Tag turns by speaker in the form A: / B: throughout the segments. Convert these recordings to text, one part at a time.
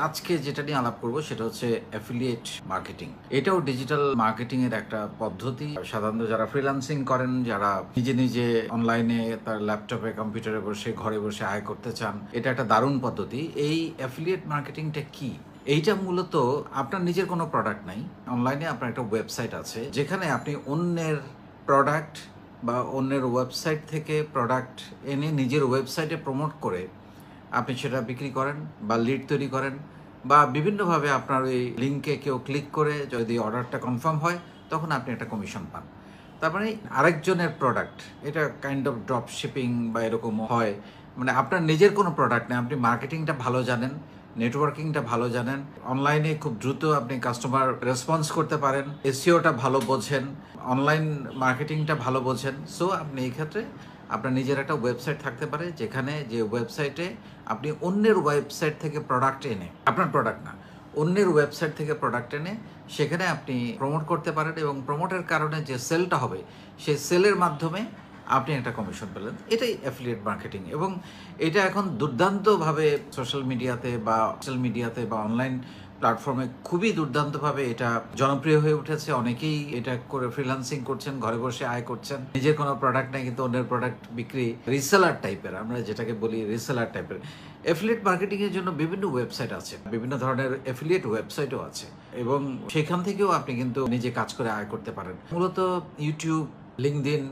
A: আজকে যেটা নিয়ে আলাপ করব সেটা হচ্ছে অ্যাফিলিয়েট মার্কেটিং। এটাও ডিজিটাল মার্কেটিং এর একটা পদ্ধতি। সাধারণত যারা ফ্রিল্যান্সিং করেন, যারা নিজে নিজে অনলাইনে তার ল্যাপটপে কম্পিউটারে বসে ঘরে বসে আয় করতে চান, এটা একটা দারুণ পদ্ধতি। এই অ্যাফিলিয়েট মার্কেটিংটা কি? এইটা মূলত আপনার নিজের কোনো প্রোডাক্ট নাই, অনলাইনে আপনার একটা ওয়েবসাইট আছে যেখানে আপনি অন্যের প্রোডাক্ট বা অন্যের ওয়েবসাইট থেকে প্রোডাক্ট এনে নিজের ওয়েবসাইটে প্রমোট করে আপনি সেটা বিক্রি করেন বা লিড তৈরি করেন, বা বিভিন্নভাবে আপনার ওই লিঙ্কে কেউ ক্লিক করে যদি অর্ডারটা কনফার্ম হয় তখন আপনি একটা কমিশন পান। তার মানে আরেকজনের প্রোডাক্ট, এটা কাইন্ড অফ ড্রপ শিপিং বা এরকম হয়। মানে আপনার নিজের কোনো প্রোডাক্ট নেই, আপনি মার্কেটিংটা ভালো জানেন, নেটওয়ার্কিংটা ভালো জানেন, অনলাইনে খুব দ্রুত আপনি কাস্টমার রেসপন্স করতে পারেন, এসইওটা ভালো বোঝেন, অনলাইন মার্কেটিংটা ভালো বোঝেন। সো আপনি এই ক্ষেত্রে আপনার নিজের একটা ওয়েবসাইট থাকতে পারে, যেখানে যে ওয়েবসাইটে আপনি অন্যের ওয়েবসাইট থেকে প্রোডাক্ট এনে, আপনার প্রোডাক্ট না, অন্যের ওয়েবসাইট থেকে প্রোডাক্ট এনে সেখানে আপনি প্রমোট করতে পারেন, এবং প্রমোটের কারণে যে সেলটা হবে সেই সেলের মাধ্যমে আপনি একটা কমিশন পেলেন। এটাই অ্যাফিলিয়েট মার্কেটিং। এবং এটা এখন দুর্দান্তভাবে সোশ্যাল মিডিয়াতে বা অনলাইন প্ল্যাটফর্মে খুবই দুর্দান্তভাবে এটা জনপ্রিয় হয়ে উঠেছে। অনেকেই এটা করে ফ্রিল্যান্সিং করছেন, ঘরে বসে আয় করছেন। নিজের কোনো প্রোডাক্ট নেই কিন্তু অন্যের প্রোডাক্ট বিক্রি, রিসেলার টাইপের, আমরা যেটাকে বলি রিসেলার টাইপের। অ্যাফিলিয়েট মার্কেটিং এর জন্য বিভিন্ন ওয়েবসাইট আছে, বিভিন্ন ধরনের অ্যাফিলিয়েট ওয়েবসাইটও আছে, এবং সেখান থেকেও আপনি কিন্তু নিজে কাজ করে আয় করতে পারেন। মূলত ইউটিউব, লিঙ্কডইন,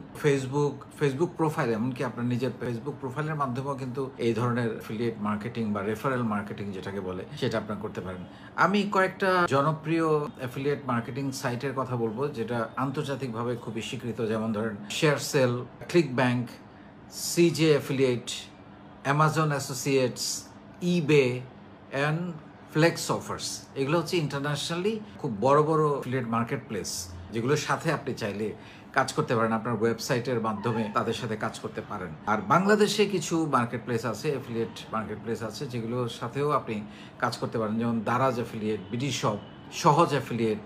A: ফেসবুক প্রোফাইল, এমনকি আপনার নিজের ফেসবুক প্রোফাইলের মাধ্যমেও কিন্তু এই ধরনের অ্যাফিলিয়েট মার্কেটিং বা রেফারেল মার্কেটিং যেটাকে বলে সেটা আপনার করতে পারেন। আমি কয়েকটা জনপ্রিয় অ্যাফিলিয়েট মার্কেটিং সাইটের কথা বলবো যেটা আন্তর্জাতিকভাবে খুবই স্বীকৃত, যেমন ধরেন ShareASale, ClickBank, CJ affiliate, Amazon associates, eBay and FlexOffers. এগুলো হচ্ছে ইন্টারন্যাশনালি খুব বড় বড় অ্যাফিলিয়েট মার্কেট প্লেস, যেগুলোর সাথে আপনি চাইলে কাজ করতে পারেন, আপনার ওয়েবসাইটের মাধ্যমে তাদের সাথে কাজ করতে পারেন। আর বাংলাদেশে কিছু মার্কেট প্লেস আছে, অ্যাফিলিয়েট মার্কেট প্লেস আছে, যেগুলোর সাথেও আপনি কাজ করতে পারেন, যেমন Daraz affiliate, BD shop, Shohoz affiliate,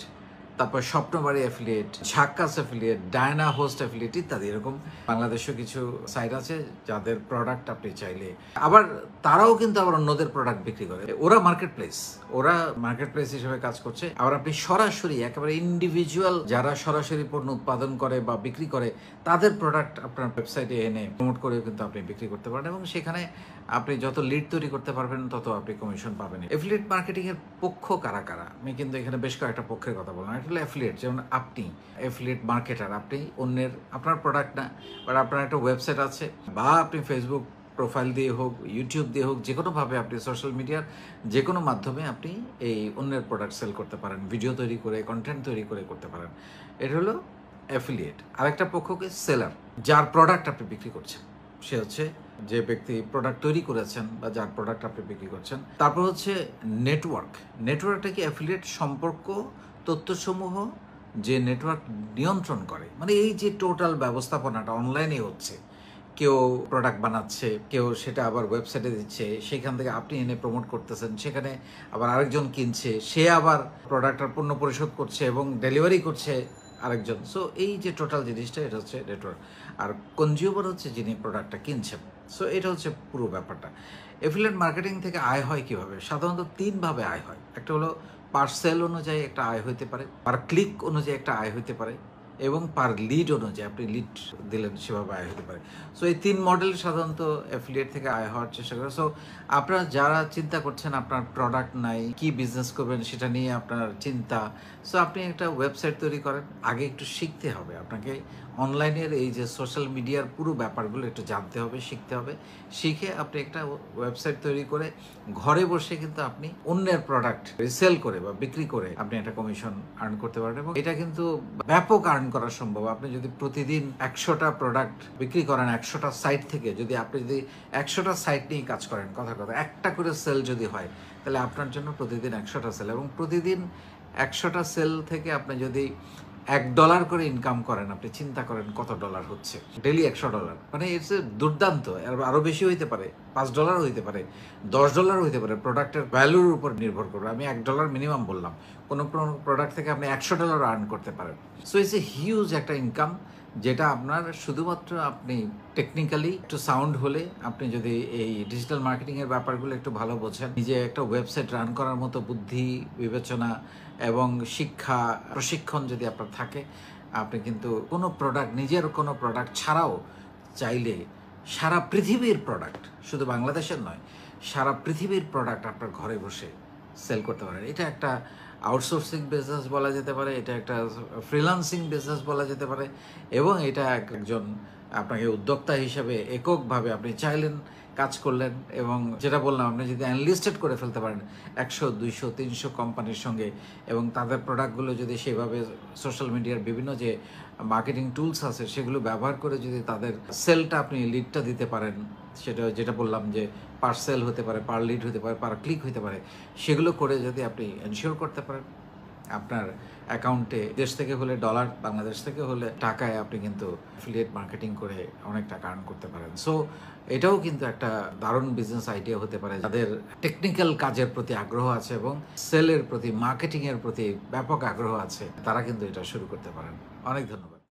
A: তারপর স্বপ্নবাড়ি অ্যাফিলিয়েট, ঝাক্কাস অ্যাফিলিয়েট, ডায়না হোস্ট অ্যাফিলিয়েট ইত্যাদি। এরকম বাংলাদেশেও কিছু সাইট আছে যাদের প্রোডাক্ট আপনি চাইলে, আবার তারাও কিন্তু আবার অন্যদের প্রোডাক্ট বিক্রি করে। ওরা মার্কেট প্লেস হিসেবে কাজ করছে। আবার আপনি সরাসরি একেবারে ইন্ডিভিজুয়াল যারা সরাসরি পণ্য উৎপাদন করে বা বিক্রি করে তাদের প্রোডাক্ট আপনার ওয়েবসাইটে এনে প্রমোট করেও কিন্তু আপনি বিক্রি করতে পারেন, এবং সেখানে আপনি যত লিড তৈরি করতে পারবেন তত আপনি কমিশন পাবেন। অ্যাফিলিয়েট মার্কেটিং এর পক্ষ কারা কারা, আমি কিন্তু এখানে বেশ কয়েকটা পক্ষের কথা বললাম। এটা হলো অ্যাফিলিয়েট, যেমন আপনি অ্যাফিলিয়েট মার্কেটার, আপনি অন্যের, আপনার প্রোডাক্ট না, বাট আপনার একটা ওয়েবসাইট আছে, বা আপনি ফেসবুক প্রোফাইল দিয়ে হোক, ইউটিউব দিয়ে হোক, যে কোনোভাবে আপনি সোশ্যাল মিডিয়ার যে কোনো মাধ্যমে আপনি এই অন্যের প্রোডাক্ট সেল করতে পারেন, ভিডিও তৈরি করে, কন্টেন্ট তৈরি করে করতে পারেন। এটা হলো অ্যাফিলিয়েট। আরেকটা পক্ষকে সেলার, যার প্রোডাক্ট আপনি বিক্রি করছেন, সে হচ্ছে যে ব্যক্তি প্রোডাক্ট তৈরি করেছেন বা যার প্রোডাক্ট আপনি বিক্রি করছেন। তারপর হচ্ছে নেটওয়ার্কটা কি অ্যাফিলিয়েট সম্পর্ক, তথ্যসমূহ যে নেটওয়ার্ক নিয়ন্ত্রণ করে, মানে এই যে টোটাল ব্যবস্থাপনাটা অনলাইনে হচ্ছে, কেউ প্রোডাক্ট বানাচ্ছে, কেউ সেটা আবার ওয়েবসাইটে দিচ্ছে, সেখান থেকে আপনি এনে প্রমোট করতেছেন, সেখানে আবার আরেকজন কিনছে, সে আবার প্রোডাক্টটার পণ্য পরিশোধ করছে এবং ডেলিভারি করছে আরেকজন। সো এই যে টোটাল জিনিসটা, এটা হচ্ছে নেটওয়ার্ক। আর কনজিউমার হচ্ছে যিনি প্রোডাক্টটা কিনছেন। সো এটা হচ্ছে পুরো ব্যাপারটা। এফিলিয়েট মার্কেটিং থেকে আয় হয় কিভাবে? সাধারণত তিনভাবে আয় হয়। একটা হলো পার সেল অনুযায়ী একটা আয় হইতে পারে, পার ক্লিক অনুযায়ী একটা আয় হইতে পারে, এবং পার লিড অনুযায়ী আপনি লিড দিলেন সেভাবে আয় হতে পারে। সো এই তিন মডেল সাধারণত অ্যাফিলিয়েট থেকে আয় হওয়ার চেষ্টা করে। সো আপনারা যারা চিন্তা করছেন আপনার প্রোডাক্ট নাই, কি বিজনেস করবেন সেটা নিয়ে আপনার চিন্তা, সো আপনি একটা ওয়েবসাইট তৈরি করেন। আগে একটু শিখতে হবে আপনাকে, অনলাইনের এই যে সোশ্যাল মিডিয়ার পুরো ব্যাপারগুলো একটু জানতে হবে, শিখতে হবে। শিখে আপনি একটা ওয়েবসাইট তৈরি করে ঘরে বসে কিন্তু আপনি অন্যের প্রোডাক্ট রিসেল করে বা বিক্রি করে আপনি একটা কমিশন আর্ন করতে পারেন, এবং এটা কিন্তু ব্যাপক আর্ন করা সম্ভব। আপনি যদি প্রতিদিন 100টা প্রোডাক্ট বিক্রি করেন 100টা সাইট থেকে, যদি আপনি 100টা সাইট নিয়ে কাজ করেন, কথা একটা করে সেল যদি হয়, তাহলে আপনার জন্য প্রতিদিন 100টা সেল, এবং প্রতিদিন 100টা সেল থেকে আপনি যদি $1 করে ইনকাম করেন, আপনি চিন্তা করেন কত ডলার হচ্ছে। ডেলি $100, মানে ইটস দুর্দান্ত। আরো বেশি হইতে পারে, $5 হইতে পারে, $10 হইতে পারে, প্রোডাক্টের ভ্যালুর উপর নির্ভর করবে। আমি $1 মিনিমাম বললাম, কোনো প্রোডাক্ট থেকে আপনি $100 আর্ন করতে পারেন। সো ইটস এ হিউজ একটা ইনকাম, যেটা আপনার শুধুমাত্র আপনি টেকনিক্যালি একটু সাউন্ড হলে, আপনি যদি এই ডিজিটাল মার্কেটিংয়ের ব্যাপারগুলো একটু ভালো বোঝেন, নিজে একটা ওয়েবসাইট রান করার মতো বুদ্ধি, বিবেচনা এবং শিক্ষা প্রশিক্ষণ যদি আপনার থাকে, আপনি কিন্তু কোনো প্রোডাক্ট, নিজের কোনো প্রোডাক্ট ছাড়াও চাইলে সারা পৃথিবীর প্রোডাক্ট, শুধু বাংলাদেশের নয়, সারা পৃথিবীর প্রোডাক্ট আপনার ঘরে বসে সেল করতে পারেন। এটা একটা আউটসোর্সিং বিজনেস বলা যেতে পারে, এটা একটা ফ্রিল্যান্সিং বিজনেস বলা যেতে পারে, এবং এটা একজন আপনাকে উদ্যোক্তা হিসেবে এককভাবে আপনি চাইলেন, কাজ করলেন, এবং যেটা বললাম, আপনি যদি অ্যানলিস্টেড করে ফেলতে পারেন 100, 200, 300 কোম্পানির সঙ্গে, এবং তাদের প্রোডাক্টগুলো যদি সেভাবে সোশ্যাল মিডিয়ার বিভিন্ন যে মার্কেটিং টুলস আছে সেগুলো ব্যবহার করে যদি তাদের সেলটা, আপনি লিডটা দিতে পারেন, সেটা যেটা বললাম যে পার সেল হতে পারে, পার লিড হতে পারে, পার ক্লিক হতে পারে, সেগুলো করে যদি আপনি এনশিওর করতে পারেন আপনার অ্যাকাউন্টে, দেশ থেকে হলে ডলার, বাংলাদেশ থেকে হলে টাকায়, আপনি কিন্তু অ্যাফিলিয়েট মার্কেটিং করে অনেক টাকা আর্ন করতে পারেন। সো এটাও কিন্তু একটা দারুণ বিজনেস আইডিয়া হতে পারে যাদের টেকনিক্যাল কাজের প্রতি আগ্রহ আছে এবং সেলের প্রতি, মার্কেটিংয়ের প্রতি ব্যাপক আগ্রহ আছে, তারা কিন্তু এটা শুরু করতে পারেন। অনেক ধন্যবাদ।